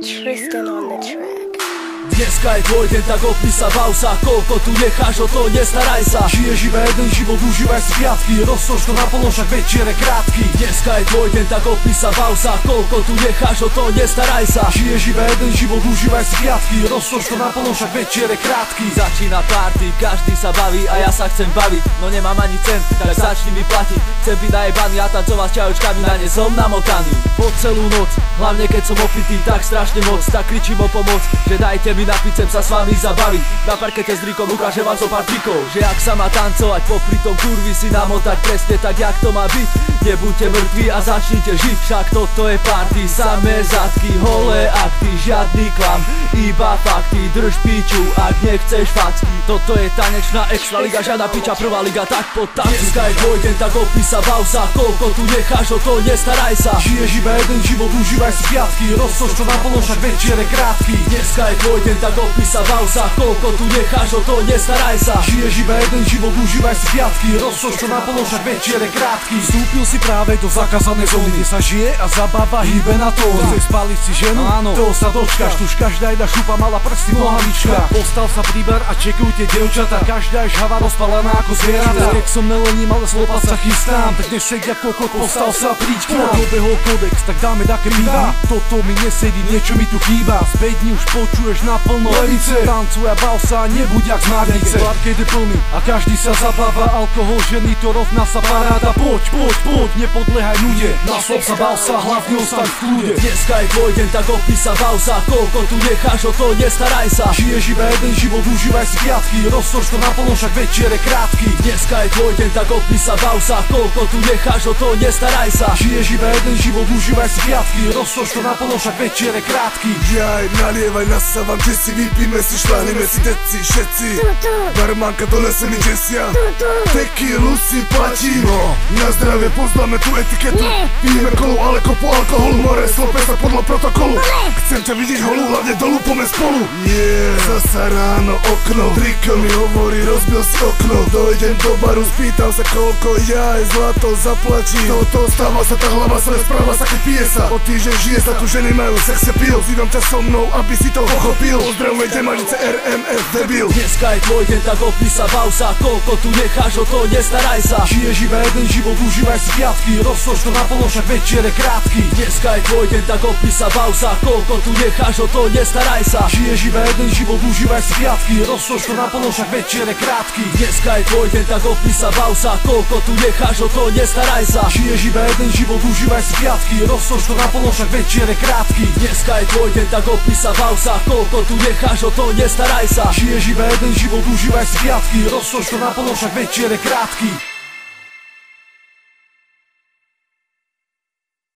Tristan on the track. Dneska je tvoj deň, tak opísaval sa. Koľko tu necháš, o to nestaraj sa. Žiješ iba jeden život, užívaj si piatky. Roztoč to naplno, však večer je krátky. Dneska je tvoj deň, tak opísaval sa. Koľko tu necháš, o to nestaraj sa. Žiješ iba jeden život, užívaj si piatky. Roztoč to naplno, však večer je krátky. Začína party, každý sa baví a ja sa chcem baviť. No nemám ani cent, tak začni mi platiť. Chcem byť najebaný a tancovať s čajočkami, na ne som namotaný. Po celú noc, hlavne keď som opitý, tak strašne moc. Tak kričím o pomoc, že dajte mi napiť, chcem sa s vami zabaviť. Na parkete s Rikom ukážem vám zo pár trikov, že ak sa má tancovať, popri tom kurvy si namotať presne tak, jak to má byť. Nebuďte mŕtvi a začnite žiť, však toto je party. Samé zadky, holé akty, žiadny klam, iba fakty. Drž piču, ak nechceš facky. Toto je tanečná extraliga, žiadna piča, prvá liga, tak pod tancu. Dneska je tvoj deň, tak opísaval sa. Koľko tu necháš, o to nestaraj sa. Žiješ iba jeden život, užívaj si piatky. Roztoč to naplno, však večer je krátky. Dneska je tvoj deň, tak opísaval sa. Koľko tu necháš, o to nestaraj sa. Žiješ iba jeden život, užívaj si piatky. Roztoč to naplno, však večer je krátky. Vstúpil si práve do zakázanej zóny, kde sa žije a zabáva hýbe na tóne. Chceš spáliť si ženu? Áno, toho sa dočkáš. Tuž každá jedna šupa mala prsty v nohavičkách. Postal sa príbar a čekujú tie dievčatá. Každá je žhavá rozpalená ako zvieratá. Keď som nelením, ale slopať sa chystám, tak neseď ako kokot, postal sa príď k nám. Dobehol kodex, tak dáme také piva. Toto mi nesedí, niečo mi tu chýba. Späť dní už počuješ naplno levice. Tancuj a bav sa, nebuď jak z márnice. Parket je plný a každý sa zabáva. Alkohol, ženy, to rovná sa paráda. Poď, nepodlehaj nude. Naslop sa, bav sa, hlavne ostaň v kľude. Dneska je tvoj deň, tak opísaval sa. Koľko tu necháš, o to nestaraj sa. Žiješ iba jeden život, užívaj si piatky. Roztoč to naplno, však večer je krátky. Dneska je tvoj deň, tak opísaval sa. Koľko tu necháš, o to nestaraj sa. Žiješ iba jeden život, užívaj si piatky. Roztoč to naplno, však večer je krátky. Jaj, nalievaj, nasávam, že si vypíme si, šláhneme si deci, všetci. Barmanka donese mi džesia, tequilu si platí. No, na zdravie poznáme tú etiketu. Pijeme kolu, ale kopu alkoholu. More, slope sa podľa protokolu. Chcem ťa vidieť holú, hlavne dolu, poďme spolu. Zasa ráno okno, Riko mi hovorí, rozbil si okno. Dojdem do baru, spýtam sa koľko, jaj, zlato zaplatí. Toto stáva sa, tá hlava sa správa sa, keď pije sa. O týždeň žije sa, tu ženy majú sexe pil. Zývam ťa so mnou, aby si to pochopil. Pozdravuj demanice RMF, debil. Dneska je tvoj deň, tak opísaval sa. Koľko tu necháš, o to nestaraj sa. Žiješ iba jeden život, užívaj si piatky. Roztoč to naplno, však večer je krátky. Dneska je tvoj deň, tak opísaval sa. Koľko tu necháš, o to nestaraj sa. Žiješ iba jeden život, užívaj si piatky. Roztoč to naplno, však večer je krátky. Dneska je tvoj deň, tak opísaval sa. Koľko tu necháš, o to nestaraj sa. Žiješ iba jeden život, užívaj si piatky. Roztoč to naplno, však večer je krátky. Dneska je tvoj deň, tak opísaval sa. Koľko tu necháš, o to nestaraj sa. Žiješ iba jeden život, užívaj si piatky. Roztoč to naplno, však večer je krátky.